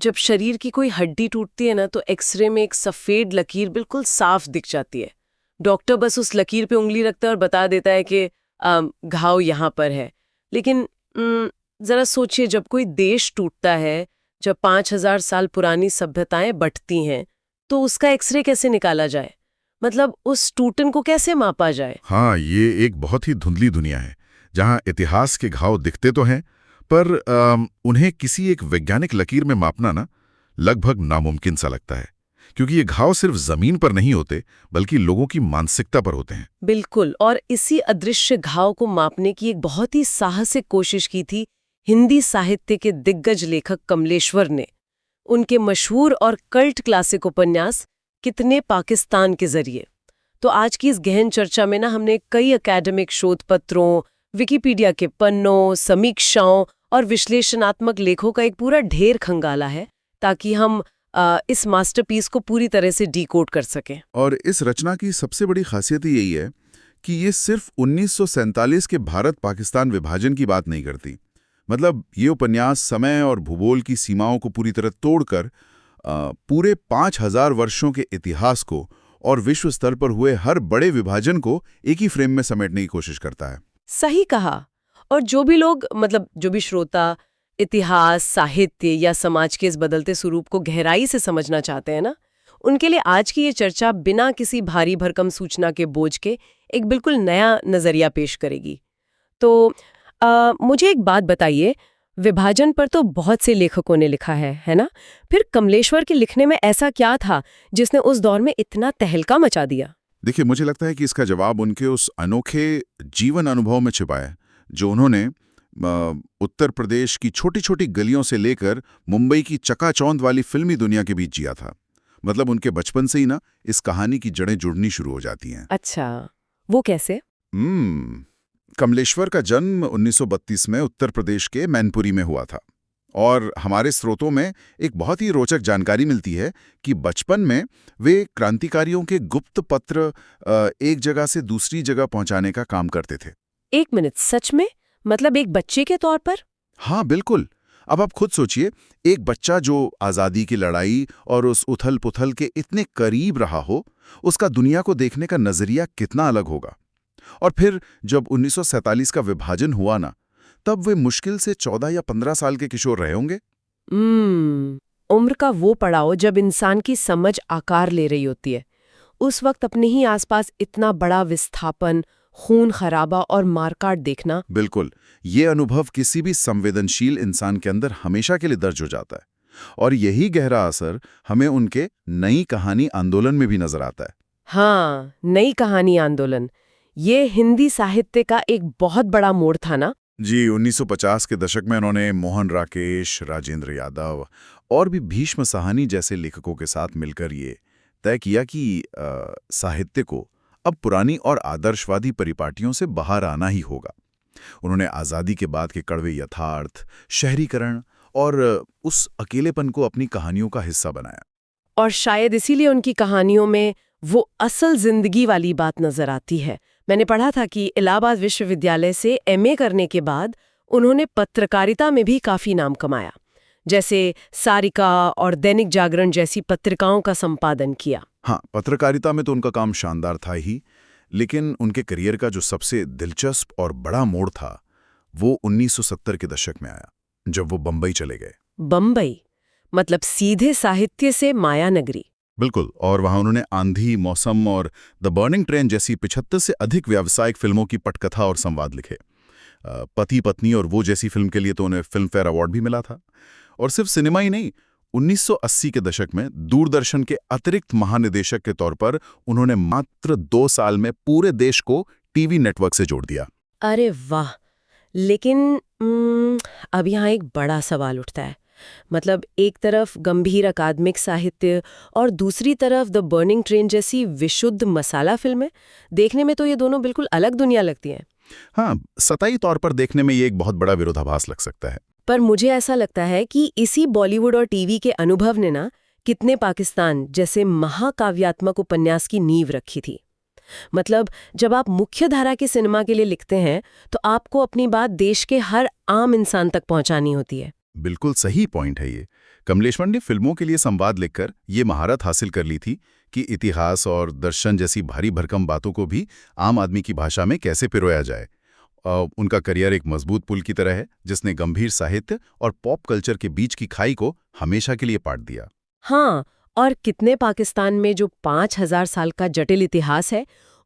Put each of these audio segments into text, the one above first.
जब शरीर की कोई हड्डी टूटती है ना तो एक्सरे में एक सफेद लकीर बिल्कुल साफ दिख जाती है। डॉक्टर बस उस लकीर पे उंगली रखता है और बता देता है कि घाव यहाँ पर है। लेकिन जरा सोचिए, जब कोई देश टूटता है, जब 5000 साल पुरानी सभ्यताएं बंटती हैं, तो उसका एक्सरे कैसे निकाला जाए? मतलब उस टूटन को कैसे मापा जाए? हाँ, ये एक बहुत ही धुंधली दुनिया है जहाँ इतिहास के घाव दिखते तो हैं, पर उन्हें किसी एक वैज्ञानिक लकीर में मापना ना लगभग नामुमकिन सा लगता है, क्योंकि ये घाव सिर्फ जमीन पर नहीं होते बल्कि लोगों की मानसिकता पर होते हैं। बिल्कुल, और इसी अदृश्य घाव को मापने की एक बहुत ही साहसिक कोशिश की थी हिंदी साहित्य के दिग्गज लेखक कमलेश्वर ने, उनके मशहूर और कल्ट क्लासिक उपन्यास कितने पाकिस्तान के जरिए। तो आज की इस गहन चर्चा में ना हमने कई एकेडमिक शोध पत्रों, विकिपीडिया के पन्नों, समीक्षाओं और विश्लेषणात्मक लेखों का एक पूरा ढेर खंगाला है, ताकि हम इस मास्टरपीस को पूरी तरह से डिकोड कर सकें। और इस रचना की सबसे बड़ी खासियत यही है कि ये सिर्फ 1947 के भारत-पाकिस्तान विभाजन की बात नहीं करती। मतलब ये उपन्यास समय और भूगोल की सीमाओं को पूरी तरह तोड़कर पूरे 5000 वर्षों के इतिहास को और विश्व स्तर पर हुए हर बड़े विभाजन को एक ही फ्रेम में समेटने की कोशिश करता है। सही कहा। और जो भी लोग, मतलब जो भी श्रोता इतिहास, साहित्य या समाज के इस बदलते स्वरूप को गहराई से समझना चाहते हैं ना, उनके लिए आज की ये चर्चा बिना किसी भारी भरकम सूचना के बोझ के एक बिल्कुल नया नजरिया पेश करेगी। तो मुझे एक बात बताइए, विभाजन पर तो बहुत से लेखकों ने लिखा है ना? फिर कमलेश्वर के लिखने में ऐसा क्या था जिसने उस दौर में इतना तहलका मचा दिया? देखिए, मुझे लगता है कि इसका जवाब उनके उस अनोखे जीवन अनुभव में छिपा है, जो उन्होंने उत्तर प्रदेश की छोटी छोटी गलियों से लेकर मुंबई की चकाचौंध वाली फिल्मी दुनिया के बीच जिया था। मतलब उनके बचपन से ही ना इस कहानी की जड़ें जुड़नी शुरू हो जाती हैं। अच्छा, वो कैसे? कमलेश्वर का जन्म 1932 में उत्तर प्रदेश के मैनपुरी में हुआ था, और हमारे स्रोतों में एक बहुत ही रोचक जानकारी मिलती है कि बचपन में वे क्रांतिकारियों के गुप्त पत्र एक जगह से दूसरी जगह पहुंचाने का काम करते थे। एक मिनट, सच में? मतलब एक बच्चे के तौर पर? हाँ, बिल्कुल। अब आप खुद सोचिए, एक बच्चा जो आज़ादी की लड़ाई और उस उथल पुथल के इतने करीब रहा हो, उसका दुनिया को देखने का नजरिया कितना अलग होगा। और फिर जब 1947 का विभाजन हुआ ना, तब वे मुश्किल से 14 या 15 साल के किशोर रहे होंगे। उम्र का वो पड़ाव जब इंसान की समझ आकार ले रही होती है। उस वक्त अपने ही आसपास इतना बड़ा विस्थापन, खून खराबा और मारकाट देखना। बिल्कुल, ये अनुभव किसी भी संवेदनशील इंसान के अंदर हमेशा के लिए दर्ज हो जाता है, और यही गहरा असर हमें उनके नई कहानी आंदोलन में भी नजर आता है। हाँ, नई कहानी आंदोलन, ये हिंदी साहित्य का एक बहुत बड़ा मोड़ था ना? जी, 1950 के दशक में उन्होंने मोहन राकेश, राजेंद्र यादव और भी भीष्म साहनी जैसे लेखकों के साथ मिलकर ये तय किया कि साहित्य को अब पुरानी और आदर्शवादी परिपाटियों से बाहर आना ही होगा। उन्होंने आज़ादी के बाद के कड़वे यथार्थ, शहरीकरण और उस अकेलेपन को अपनी कहानियों का हिस्सा बनाया। और शायद इसीलिए उनकी कहानियों में वो असल जिंदगी वाली बात नजर आती है। मैंने पढ़ा था कि इलाहाबाद विश्वविद्यालय से एमए करने के बाद उन्होंने पत्रकारिता में भी काफी नाम कमाया, जैसे सारिका और दैनिक जागरण जैसी पत्रिकाओं का संपादन किया। हाँ, पत्रकारिता में तो उनका काम शानदार था ही, लेकिन उनके करियर का जो सबसे दिलचस्प और बड़ा मोड़ था, वो 1970 के दशक में आया, जब वो बंबई चले गए। बंबई मतलब सीधे साहित्य से माया नगरी। बिल्कुल, और वहां उन्होंने आंधी, मौसम और द बर्निंग ट्रेन जैसी 75 से अधिक व्यावसायिक फिल्मों की पटकथा और संवाद लिखे। पति पत्नी और वो जैसी फिल्म के लिए तो उन्हें फिल्म फेयर अवार्ड भी मिला था। और सिर्फ सिनेमा ही नहीं, 1980 के दशक में दूरदर्शन के अतिरिक्त महानिदेशक के तौर पर उन्होंने मात्र 2 साल में पूरे देश को टीवी नेटवर्क से जोड़ दिया। अरे वाह! लेकिन अब यहाँ एक बड़ा सवाल उठता है। मतलब एक तरफ गंभीर अकादमिक साहित्य और दूसरी तरफ द बर्निंग ट्रेन जैसी विशुद्ध मसाला फिल्में। देखने में तो ये दोनों बिल्कुल अलग दुनिया लगती हैं। हाँ, सतही तौर पर देखने में ये एक बहुत बड़ा विरोधाभास लग सकता है। पर मुझे ऐसा लगता है कि इसी बॉलीवुड और टीवी के अनुभव ने ना कितने पाकिस्तान जैसे महाकाव्यात्मक उपन्यास की नींव रखी थी। मतलब जब आप मुख्य धारा के सिनेमा के लिए लिखते हैं तो आपको अपनी बात देश के हर आम इंसान तक पहुंचानी होती है। बिल्कुल सही पॉइंट है ये। कमलेश्वर ने फिल्मों के लिए संवाद लिखकर ये महारत हासिल कर ली थी कि इतिहास और दर्शन जैसी भारी भरकम बातों को भी आम आदमी की भाषा में कैसे पिरोया जाए। उनका करियर एक मजबूत पुल की तरह है जिसने गंभीर साहित्य और पॉप कल्चर के बीच की खाई को हमेशा के लिए पाट दिया। हाँ, और कितने पाकिस्तान में जो 5000 साल का जटिल इतिहास है,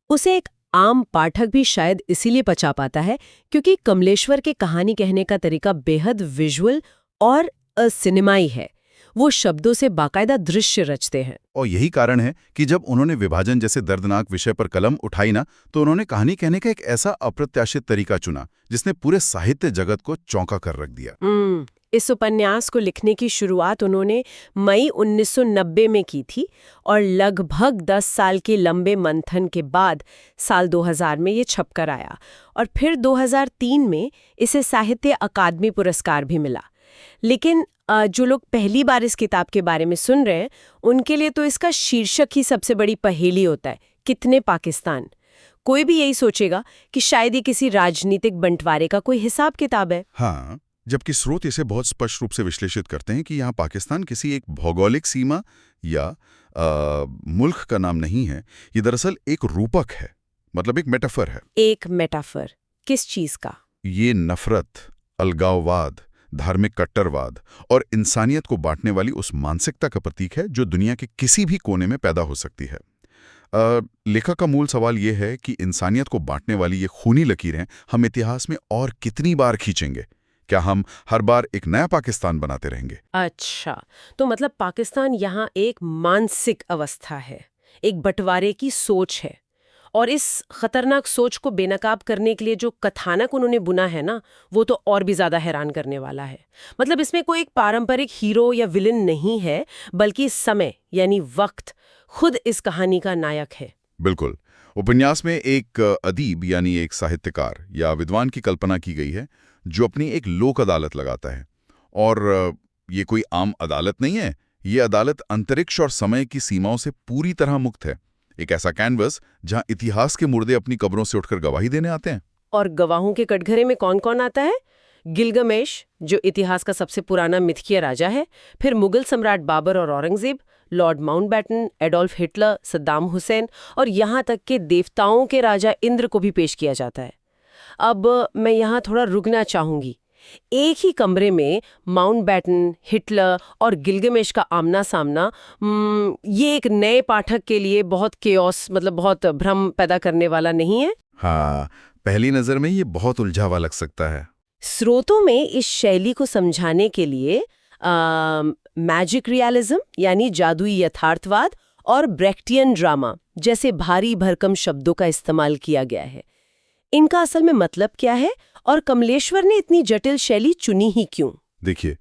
उसे एक आम पाठक भी शायद इसीलिए पचा पाता है क्योंकि कमलेश्वर के कहानी कहने का तरीका बेहद विजुअल और सिनेमाई है। वो शब्दों से बाकायदा दृश्य रचते हैं। और यही कारण है कि जब उन्होंने विभाजन जैसे दर्दनाक विषय पर कलम उठाई ना, तो उन्होंने कहानी कहने का एक ऐसा अप्रत्याशित तरीका चुना जिसने पूरे साहित्य जगत को चौंका कर रख दिया। इस उपन्यास को लिखने की शुरुआत उन्होंने मई 1990 में की थी और लगभग 10 साल के लंबे मंथन के बाद साल 2000 में ये छपकर आया और फिर 2003 में इसे साहित्य अकादमी पुरस्कार भी मिला। लेकिन जो लोग पहली बार इस किताब के बारे में सुन रहे हैं, उनके लिए तो इसका शीर्षक ही सबसे बड़ी पहेली होता है, कितने पाकिस्तान। कोई भी यही सोचेगा कि शायद ये किसी राजनीतिक बंटवारे का कोई हिसाब किताब है। हाँ, जबकि स्रोत इसे बहुत स्पष्ट रूप से विश्लेषित करते हैं कि यहाँ पाकिस्तान किसी एक भौगोलिक सीमा या मुल्क का नाम नहीं है। ये दरअसल एक रूपक है, मतलब एक मेटाफर है। एक मेटाफर किस चीज का? ये नफरत, अलगाववाद, धार्मिक कट्टरवाद और इंसानियत को बांटने वाली उस मानसिकता का प्रतीक है जो दुनिया के किसी भी कोने में पैदा हो सकती है। लेखक का मूल सवाल ये है कि इंसानियत को बांटने वाली ये खूनी लकीरें हम इतिहास में और कितनी बार खींचेंगे? क्या हम हर बार एक नया पाकिस्तान बनाते रहेंगे? अच्छा, तो मतलब पाकिस्तान यहाँ एक मानसिक अवस्था है, एक बंटवारे की सोच है। और इस खतरनाक सोच को बेनकाब करने के लिए जो कथानक उन्होंने बुना है ना, वो तो और भी ज्यादा हैरान करने वाला है। मतलब इसमें कोई एक पारंपरिक हीरो या विलन नहीं है, बल्कि समय यानी वक्त खुद इस कहानी का नायक है। बिल्कुल। उपन्यास में एक अदीब यानी एक साहित्यकार या विद्वान की कल्पना की गई है जो अपनी एक लोक अदालत लगाता है। और ये कोई आम अदालत नहीं है, ये अदालत अंतरिक्ष और समय की सीमाओं से पूरी तरह मुक्त है। एक ऐसा कैनवस जहां इतिहास के मुर्दे अपनी कब्रों से उठकर गवाही देने आते हैं। और गवाहों के कटघरे में कौन कौन आता है? गिलगमेश, जो इतिहास का सबसे पुराना मिथकीय राजा है, फिर मुगल सम्राट बाबर और Aurangzeb, Lord Mountbatten, Adolf Hitler, Saddam Hussain और यहाँ तक के देवताओं के राजा इंद्र को भी पेश किया जाता है। अब मैं यहाँ थोड़ा रुकना चाहूंगी। एक ही कमरे में माउंटबैटन, हिटलर और गिलगमेश का आमना सामना, ये एक नए पाठक के लिए बहुत केओस, मतलब बहुत भ्रम पैदा करने वाला नहीं है? हाँ, पहली नजर में ये बहुत उलझावा लग सकता है। स्रोतों में इस शैली को समझाने के लिए मैजिक रियलिज्म यानी जादुई यथार्थवाद और ब्रेक्टियन ड्रामा जैसे भारी भरकम शब्दों का इस्तेमाल किया गया है। इनका असल में मतलब क्या है और कमलेश्वर ने इतनी जटिल शैली चुनी ही क्यों? देखिए,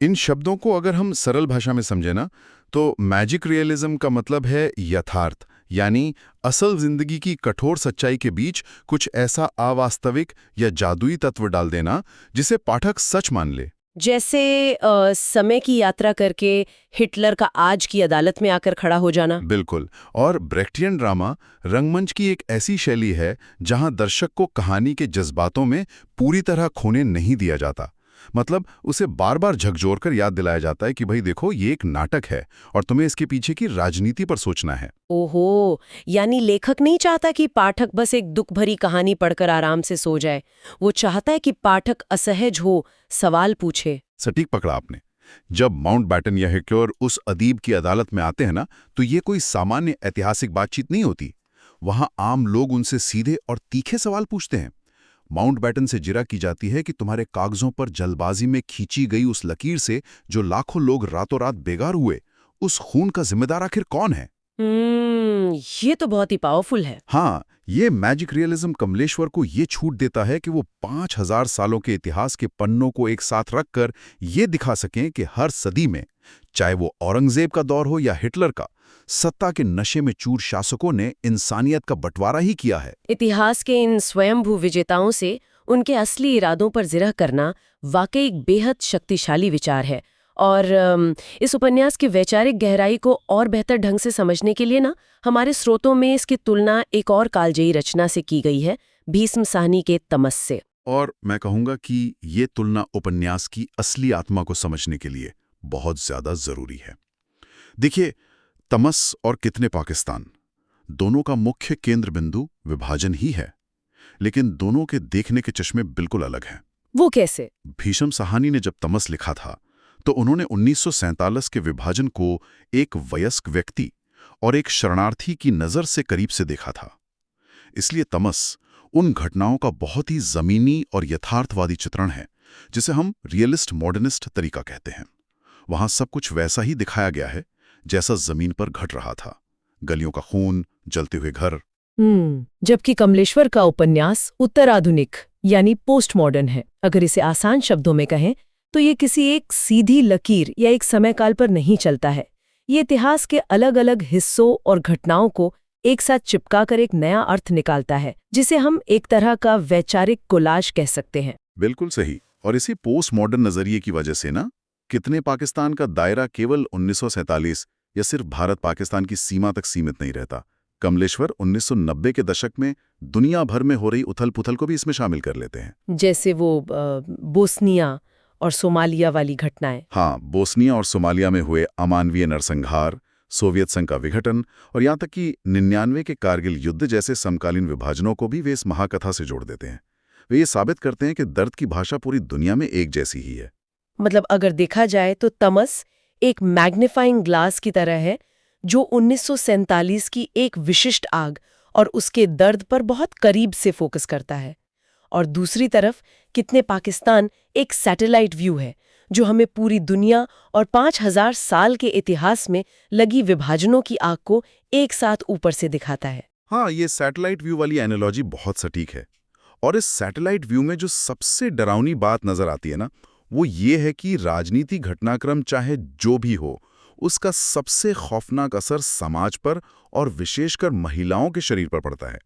इन शब्दों को अगर हम सरल भाषा में समझे ना, तो मैजिक रियलिज्म का मतलब है यथार्थ, यानी असल जिंदगी की कठोर सच्चाई के बीच कुछ ऐसा अवास्तविक या जादुई तत्व डाल देना जिसे पाठक सच मान ले। जैसे समय की यात्रा करके हिटलर का आज की अदालत में आकर खड़ा हो जाना। बिल्कुल। और ब्रेक्टियन ड्रामा रंगमंच की एक ऐसी शैली है जहां दर्शक को कहानी के जज्बातों में पूरी तरह खोने नहीं दिया जाता। मतलब उसे बार बार झकझोर कर याद दिलाया जाता है कि भाई देखो, ये एक नाटक है और तुम्हें इसके पीछे की राजनीति पर सोचना है। ओहो, यानी लेखक नहीं चाहता कि पाठक बस एक दुख भरी कहानी पढ़कर आराम से सो जाए। वो चाहता है कि पाठक असहज हो, सवाल पूछे। सटीक पकड़ा आपने। जब माउंटबैटन या हिटलर उस अदीब की अदालत में आते हैं ना, तो ये कोई सामान्य ऐतिहासिक बातचीत नहीं होती। वहां आम लोग उनसे सीधे और तीखे सवाल पूछते हैं। माउंटबैटन से जिरा की जाती है कि तुम्हारे कागजों पर जल्दबाजी में खींची गई उस लकीर से जो लाखों लोग रातों रात बेगार हुए, उस खून का जिम्मेदार आखिर कौन है? ये तो बहुत ही पावरफुल है। हाँ, ये मैजिक रियलिज्म कमलेश्वर को ये छूट देता है कि वो 5000 सालों के इतिहास के पन्नों को एक साथ रखकर ये दिखा सकें कि हर सदी में, चाहे वो औरंगजेब का दौर हो या हिटलर का, सत्ता के नशे में चूर शासकों ने इंसानियत का बंटवारा ही किया है। इतिहास के इन स्वयंभू विजेताओं से उनके असली इरादों पर जिरह करना वाकई एक बेहद शक्तिशाली विचार है। और इस उपन्यास की वैचारिक गहराई को और बेहतर ढंग से समझने के लिए ना, हमारे स्रोतों में इसकी तुलना एक और कालजयी रचना से की गई है, भीष्म साहनी के तमस से। और मैं कहूँगा कि ये तुलना उपन्यास की असली आत्मा को समझने के लिए बहुत ज़्यादा ज़रूरी है। देखिए, तमस और कितने पाकिस्तान दोनों का मुख्य केंद्र बिंदु विभाजन ही है, लेकिन दोनों के देखने के चश्मे बिल्कुल अलग हैं। वो कैसे? भीषम साहनी ने जब तमस लिखा था तो उन्होंने 1947 के विभाजन को एक वयस्क व्यक्ति और एक शरणार्थी की नज़र से करीब से देखा था। इसलिए तमस उन घटनाओं का बहुत ही ज़मीनी और यथार्थवादी चित्रण है जिसे हम रियलिस्ट मॉडर्निस्ट तरीका कहते हैं। वहाँ सब कुछ वैसा ही दिखाया गया है जैसा ज़मीन पर घट रहा था, गलियों का खून, जलते हुए घर। जबकि कमलेश्वर का उपन्यास उत्तराधुनिक यानी पोस्ट मॉडर्न है। अगर इसे आसान शब्दों में कहें तो ये किसी एक सीधी लकीर या एक समयकाल पर नहीं चलता है। ये इतिहास के अलग अलग हिस्सों और घटनाओं को एक साथ चिपकाकर एक नया अर्थ निकालता है, जिसे हम एक तरह का वैचारिक कोलाज कह सकते हैं। बिल्कुल सही। और इसी पोस्ट मॉडर्न नजरिए की वजह से ना कितने पाकिस्तान का दायरा केवल 1947 या सिर्फ भारत पाकिस्तान की सीमा तक सीमित नहीं रहता। कमलेश्वर 1990 के दशक में दुनिया भर में हो रही उथल-पुथल को भी इसमें शामिल कर लेते हैं। जैसे वो बोस्निया और सोमालिया वाली घटनाएं। हाँ, बोस्निया और सोमालिया में हुए अमानवीय नरसंहार, सोवियत संघ का विघटन और यहाँ तक कि 99 के कारगिल युद्ध जैसे समकालीन विभाजनों को भी वे इस महाकथा से जोड़ देते हैं। वे ये साबित करते हैं कि दर्द की भाषा पूरी दुनिया में एक जैसी ही है। मतलब अगर देखा जाए तो तमस एक मैग्नीफाइंग ग्लास की तरह है जो 1947 की एक विशिष्ट आग और उसके दर्द पर बहुत करीब से फोकस करता है, और दूसरी तरफ कितने पाकिस्तान एक सैटेलाइट व्यू है जो हमें पूरी दुनिया और 5000 साल के इतिहास में लगी विभाजनों की आग को एक साथ ऊपर से दिखाता है। हाँ, ये सैटेलाइट व्यू वाली एनालॉजी बहुत सटीक है। और इस सैटेलाइट व्यू में जो सबसे डरावनी बात नजर आती है ना, वो ये है कि राजनीति घटनाक्रम चाहे जो भी हो, उसका सबसे खौफनाक असर समाज पर और विशेषकर महिलाओं के शरीर पर पड़ता है।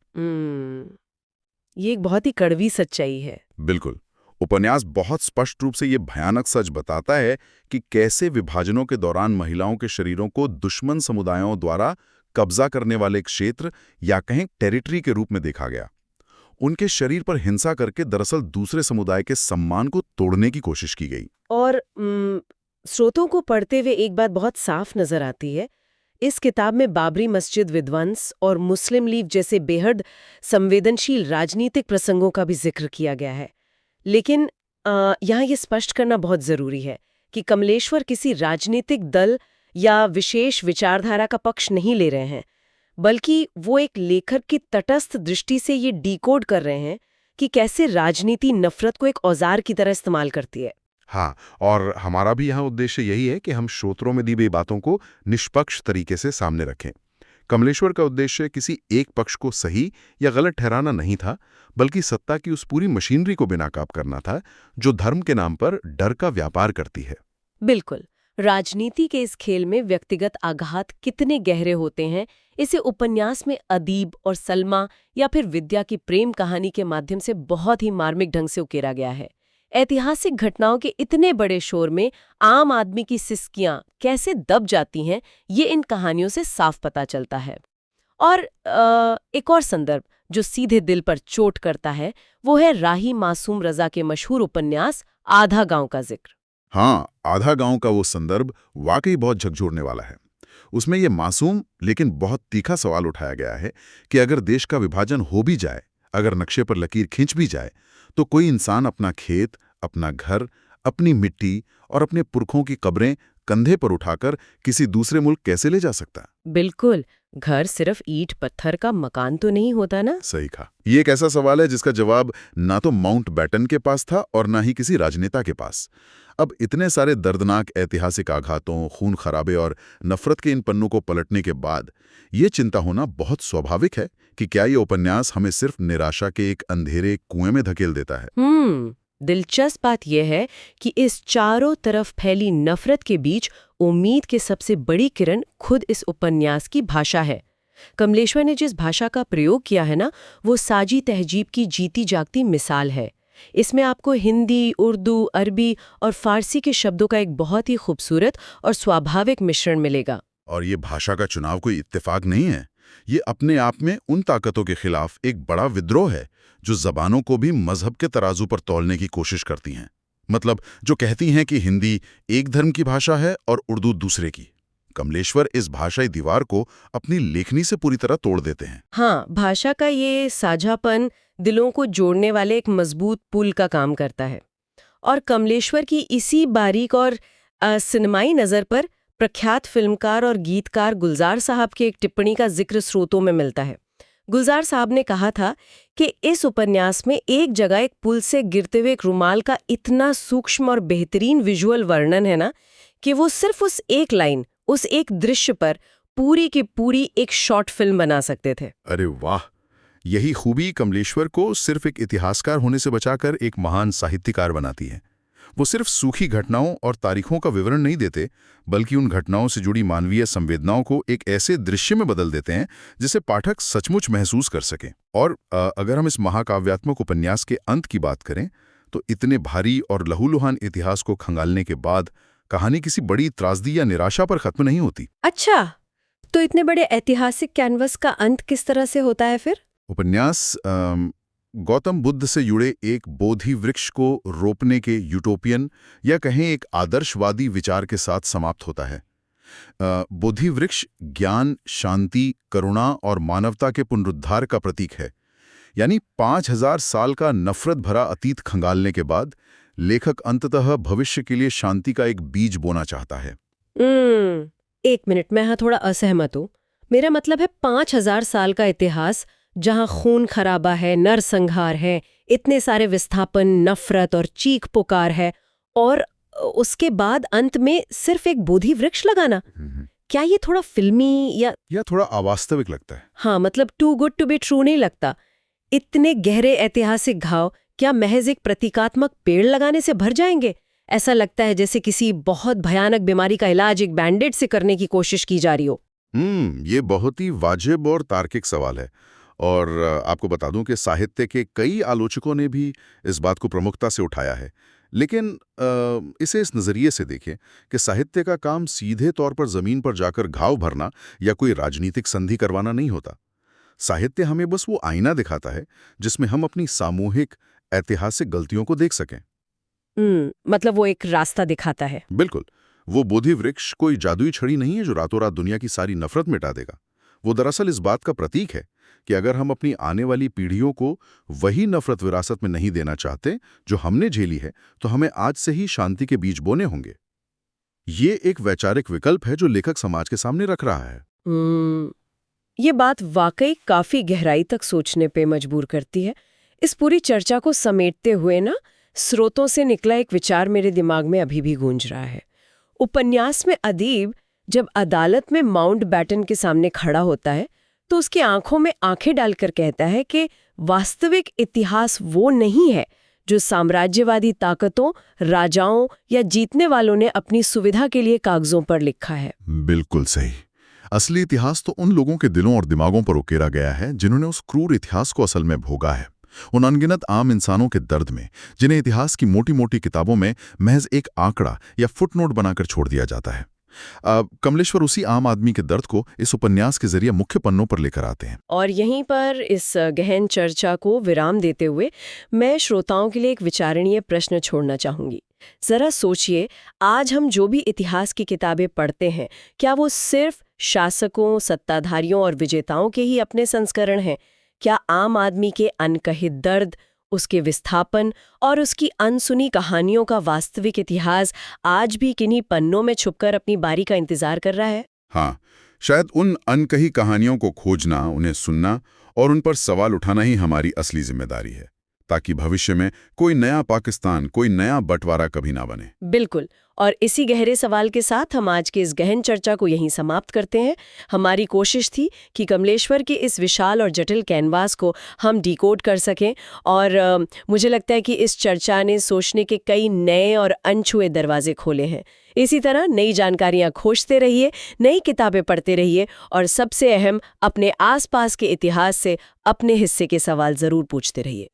ये एक बहुत ही कड़वी सच्चाई है। बिल्कुल। उपन्यास बहुत स्पष्ट रूप से ये भयानक सच बताता है कि कैसे विभाजनों के दौरान महिलाओं के शरीरों को दुश्मन समुदायों द्वारा कब्जा करने वाले क्षेत्र या कहें टेरिटरी के रूप में देखा गया। उनके शरीर पर हिंसा करके दरअसल दूसरे समुदाय के सम्मान को तोड़ने की कोशिश की गई। और स्रोतों को पढ़ते हुए एक बात बहुत साफ नजर आती है। इस किताब में बाबरी मस्जिद विध्वंस और मुस्लिम लीग जैसे बेहद संवेदनशील राजनीतिक प्रसंगों का भी जिक्र किया गया है। लेकिन यहाँ ये स्पष्ट करना बहुत जरूरी है कि कमलेश्वर किसी राजनीतिक दल या विशेष विचारधारा का पक्ष नहीं ले रहे हैं, बल्कि वो एक लेखक की तटस्थ दृष्टि से ये डिकोड कर रहे हैं कि कैसे राजनीति नफरत को एक औजार की तरह इस्तेमाल करती है। हाँ, और हमारा भी यहाँ उद्देश्य यही है कि हम श्रोत्रों में दी गई बातों को निष्पक्ष तरीके से सामने रखें। कमलेश्वर का उद्देश्य किसी एक पक्ष को सही या गलत ठहराना नहीं था, बल्कि सत्ता की उस पूरी मशीनरी को बेनकाब करना था जो धर्म के नाम पर डर का व्यापार करती है। बिल्कुल। राजनीति के इस खेल में व्यक्तिगत आघात कितने गहरे होते हैं, इसे उपन्यास में अदीब और सलमा या फिर विद्या की प्रेम कहानी के माध्यम से बहुत ही मार्मिक ढंग से उकेरा गया है। ऐतिहासिक घटनाओं के इतने बड़े शोर में आम आदमी की सिसकियां कैसे दब जाती हैं, ये इन कहानियों से साफ पता चलता है। और एक और संदर्भ जो सीधे दिल पर चोट करता है वो है राही मासूम रजा के मशहूर उपन्यास आधा गांव का जिक्र। हाँ, आधा गांव का वो संदर्भ वाकई बहुत झकझोरने वाला है। उसमें ये मासूम लेकिन बहुत तीखा सवाल उठाया गया है कि अगर देश का विभाजन हो भी जाए, अगर नक्शे पर लकीर खींच भी जाए, तो कोई इंसान अपना खेत, अपना घर, अपनी मिट्टी और अपने पुरखों की कब्रें कंधे पर उठाकर किसी दूसरे मुल्क कैसे ले जा सकता? बिल्कुल, घर सिर्फ ईंट पत्थर का मकान तो नहीं होता ना। सही कहा। ये एक ऐसा सवाल है जिसका जवाब ना तो माउंट बैटन के पास था और ना ही किसी राजनेता के पास। अब इतने सारे दर्दनाक ऐतिहासिक आघातों, खून खराबे और नफरत के इन पन्नों को पलटने के बाद ये चिंता होना बहुत स्वाभाविक है कि क्या ये उपन्यास हमें सिर्फ निराशा के एक अंधेरे कुएं में धकेल देता है। दिलचस्प बात यह है कि इस चारों तरफ फैली नफरत के बीच उम्मीद की सबसे बड़ी किरण खुद इस उपन्यास की भाषा है। कमलेश्वर ने जिस भाषा का प्रयोग किया है ना, वो साजी तहजीब की जीती जागती मिसाल है। इसमें आपको हिंदी, उर्दू, अरबी और फारसी के शब्दों का एक बहुत ही खूबसूरत और स्वाभाविक मिश्रण मिलेगा। और ये भाषा का चुनाव कोई इत्तेफाक नहीं है। ये अपने आप में उन ताकतों के खिलाफ एक बड़ा विद्रोह है जो जबानों को भी मजहब के तराजू पर तौलने की कोशिश करती हैं। मतलब जो कहती हैं कि हिंदी एक धर्म की भाषा है और उर्दू दूसरे की। कमलेश्वर इस भाषाई दीवार को अपनी लेखनी से पूरी तरह तोड़ देते हैं। हाँ, भाषा का ये साझापन दिलों को जोड़ने वाले एक मजबूत पुल का काम करता है। और कमलेश्वर की इसी बारीक और सिनेमाई नज़र पर प्रख्यात फिल्मकार और गीतकार गुलजार साहब की एक टिप्पणी का जिक्र स्रोतों में मिलता है। गुलजार साहब ने कहा था कि इस उपन्यास में एक जगह एक पुल से गिरते हुए एक रुमाल का इतना सूक्ष्म और बेहतरीन विजुअल वर्णन है ना, कि वो सिर्फ उस एक लाइन, उस एक दृश्य पर पूरी की पूरी एक शॉर्ट फिल्म बना सकते थे। अरे वाह! यही खूबी कमलेश्वर को सिर्फ एक इतिहासकार होने से बचाकर एक महान साहित्यकार बनाती है। वो सिर्फ सूखी घटनाओं और तारीखों का विवरण नहीं देते, बल्कि उन घटनाओं से जुड़ी मानवीय संवेदनाओं को एक ऐसे दृश्य में बदल देते हैं जिसे पाठक सचमुच महसूस कर सकें। और अगर हम इस महाकाव्यात्मक उपन्यास के अंत की बात करें, तो इतने भारी और लहूलुहान इतिहास को खंगालने के बाद कहानी किसी बड़ी त्रासदी या निराशा पर खत्म नहीं होती। अच्छा, तो इतने बड़े ऐतिहासिक कैनवस का अंत किस तरह से होता है फिर? उपन्यास गौतम बुद्ध से जुड़े एक बोधि वृक्ष को रोपने के यूटोपियन या कहें एक आदर्शवादी विचार के साथ समाप्त होता है। बोधि वृक्ष ज्ञान, शांति, करुणा और मानवता के पुनरुद्धार का प्रतीक है। यानी 5000 साल का नफरत भरा अतीत खंगालने के बाद लेखक अंततः भविष्य के लिए शांति का एक बीज बोना चाहता है। एक मिनट, मैं यहाँ थोड़ा असहमत हूँ। मेरा मतलब है 5000 साल का इतिहास जहाँ खून खराबा है, नरसंहार है, इतने सारे विस्थापन, नफरत और चीख पुकार है, और उसके बाद अंत में सिर्फ एक बोधि वृक्ष लगाना, क्या ये थोड़ा फिल्मी या थोड़ा अवास्तविक लगता है? हाँ, मतलब too good to be true नहीं लगता। इतने गहरे ऐतिहासिक घाव क्या महज एक प्रतीकात्मक पेड़ लगाने से भर जाएंगे? ऐसा लगता है जैसे किसी बहुत भयानक बीमारी का इलाज एक बैंडेड से करने की कोशिश की जा रही हो। ये बहुत ही वाजिब और तार्किक सवाल है। और आपको बता दूं कि साहित्य के कई आलोचकों ने भी इस बात को प्रमुखता से उठाया है। लेकिन इसे इस नज़रिए से देखें कि साहित्य का काम सीधे तौर पर ज़मीन पर जाकर घाव भरना या कोई राजनीतिक संधि करवाना नहीं होता। साहित्य हमें बस वो आईना दिखाता है जिसमें हम अपनी सामूहिक ऐतिहासिक गलतियों को देख सकें। मतलब वो एक रास्ता दिखाता है। बिल्कुल। वो बोधि वृक्ष कोई जादुई छड़ी नहीं है जो रातों रात दुनिया की सारी नफरत मिटा देगा। वो दरअसल इस बात का प्रतीक है कि अगर हम अपनी आने वाली पीढ़ियों को वही नफरत विरासत में नहीं देना चाहते जो हमने झेली है, तो हमें आज से ही शांति के बीज बोने होंगे। ये एक वैचारिक विकल्प है जो लेखक समाज के सामने रख रहा है। ये बात वाकई काफी गहराई तक सोचने पे मजबूर करती है। इस पूरी चर्चा को समेटते हुए ना, स्रोतों से निकला एक विचार मेरे दिमाग में अभी भी गूंज रहा है। उपन्यास में अदीब जब अदालत में माउंटबैटन के सामने खड़ा होता है, तो उसकी आंखों में आंखें डालकर कहता है कि वास्तविक इतिहास वो नहीं है जो साम्राज्यवादी ताकतों, राजाओं या जीतने वालों ने अपनी सुविधा के लिए कागजों पर लिखा है। बिल्कुल सही। असली इतिहास तो उन लोगों के दिलों और दिमागों पर उकेरा गया है जिन्होंने उस क्रूर इतिहास को असल में भोगा है। उन अनगिनत आम इंसानों के दर्द में, जिन्हें इतिहास की मोटी मोटी किताबों में महज एक आंकड़ा या फुटनोट बनाकर छोड़ दिया जाता है। कमलेश्वर उसी आम आदमी के दर्द को इस उपन्यास के जरिए मुख्य पन्नों पर लेकर आते हैं। और यहीं पर इस गहन चर्चा को विराम देते हुए मैं श्रोताओं के लिए एक विचारणीय प्रश्न छोड़ना चाहूंगी। जरा सोचिए, आज हम जो भी इतिहास की किताबें पढ़ते हैं, क्या वो सिर्फ शासकों, सत्ताधारियों और विजेताओं के ही अपने संस्करण हैं? क्या आम आदमी के अनकहे दर्द, उसके विस्थापन और उसकी अनसुनी कहानियों का वास्तविक इतिहास आज भी किन्हीं पन्नों में छुपकर अपनी बारी का इंतजार कर रहा है? हाँ, शायद उन अनकही कहानियों को खोजना, उन्हें सुनना और उन पर सवाल उठाना ही हमारी असली जिम्मेदारी है, ताकि भविष्य में कोई नया पाकिस्तान, कोई नया बंटवारा कभी ना बने। बिल्कुल। और इसी गहरे सवाल के साथ हम आज की इस गहन चर्चा को यहीं समाप्त करते हैं। हमारी कोशिश थी कि कमलेश्वर के इस विशाल और जटिल कैनवास को हम डिकोड कर सकें, और मुझे लगता है कि इस चर्चा ने सोचने के कई नए और अनछुए दरवाजे खोले हैं। इसी तरह नई जानकारियां खोजते रहिए, नई किताबें पढ़ते रहिए, और सबसे अहम, अपने आसपास के इतिहास से अपने हिस्से के सवाल जरूर पूछते रहिए।